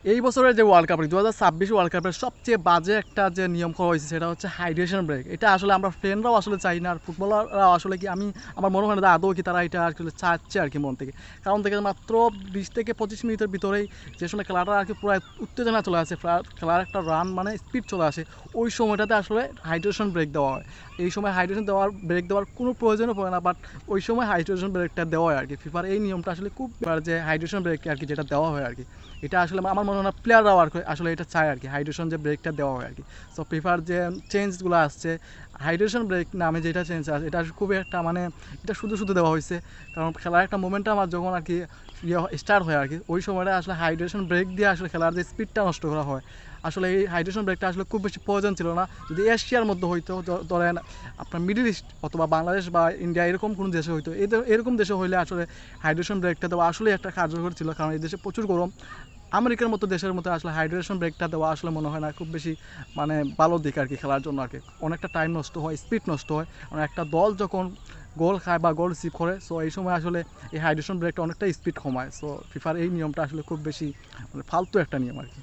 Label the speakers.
Speaker 1: এই বছরের যে ওয়ার্ল্ড কাপ 2026 ওয়ার্ল্ড কাপের সবচেয়ে বাজে একটা যে নিয়ম করা হয়েছে সেটা হচ্ছে হাইড্রেশন ব্রেক। এটা আসলে আমরা ফ্রেন্ডরাও আসলে চাই না, আর ফুটবলাররাও আসলে কি আমার মনে হয় না আদৌ কি তারা এটা আসলে চাচ্ছে আর কি মন থেকে। কারণ থেকে মাত্র 20 থেকে 25 মিনিটের ভিতরেই যে সময় খেলাটা আর কি পুরো উত্তেজনা চলে আসে, খেলার একটা রান মানে স্পিড চলে আসে, ওই সময়টাতে আসলে হাইড্রেশন ব্রেক দেওয়া হয়। এই সময় হাইড্রেশন ব্রেক দেওয়ার কোনো প্রয়োজনও পড়ে না, বাট ওই সময় হাইড্রেশন ব্রেকটা দেওয়া হয় আর কি। ফিফার এই নিয়মটা আসলে খুব যে হাইড্রেশন ব্রেক আর কি যেটা দেওয়া হয় আর কি, এটা আসলে আমার মনে হয় না প্লেয়াররাও আর আসলে এটা চায় আর কি, হাইড্রেশন যে ব্রেকটা দেওয়া হয় আর কি। সো প্রিফার যে চেঞ্জগুলো আসছে, হাইড্রেশন ব্রেক নামে যেটা চেঞ্জ আছে এটা খুবই একটা মানে এটা শুধু শুধু দেওয়া হয়েছে। কারণ খেলার একটা মোমেন্টাম আর যখন আর কি স্টার্ট হয় আর কি, ওই সময়টা আসলে হাইড্রেশন ব্রেক দিয়ে আসলে খেলার যে স্পিডটা নষ্ট করা হয়। আসলে এই হাইড্রেশন ব্রেকটা আসলে খুব বেশি প্রয়োজন ছিল না। যদি এশিয়ার মধ্যে হইতো, ধরেন আপনার মিডল ইস্ট অথবা বাংলাদেশ বা ইন্ডিয়া এরকম কোনো দেশে হইতো, এরকম দেশে হইলে আসলে হাইড্রেশন ব্রেকটা দেওয়া আসলেই একটা কার্যকর ছিল। কারণ এই দেশে প্রচুর গরম, আমেরিকার মতো দেশের মতো আসলে হাইড্রেশন ব্রেকটা দেওয়া আসলে মনে হয় না খুব বেশি মানে ভালো দিক আর কি খেলার জন্য আর কি। অনেকটা টাইম নষ্ট হয়, স্পিড নষ্ট হয়। মানে একটা দল যখন গোল খায় বা গোল রিসিভ করে, সো এই সময় আসলে এই হাইড্রেশন ব্রেকটা অনেকটা স্পিড কমায়। সো ফিফার এই নিয়মটা আসলে খুব বেশি মানে ফালতু একটা নিয়ম আর কি।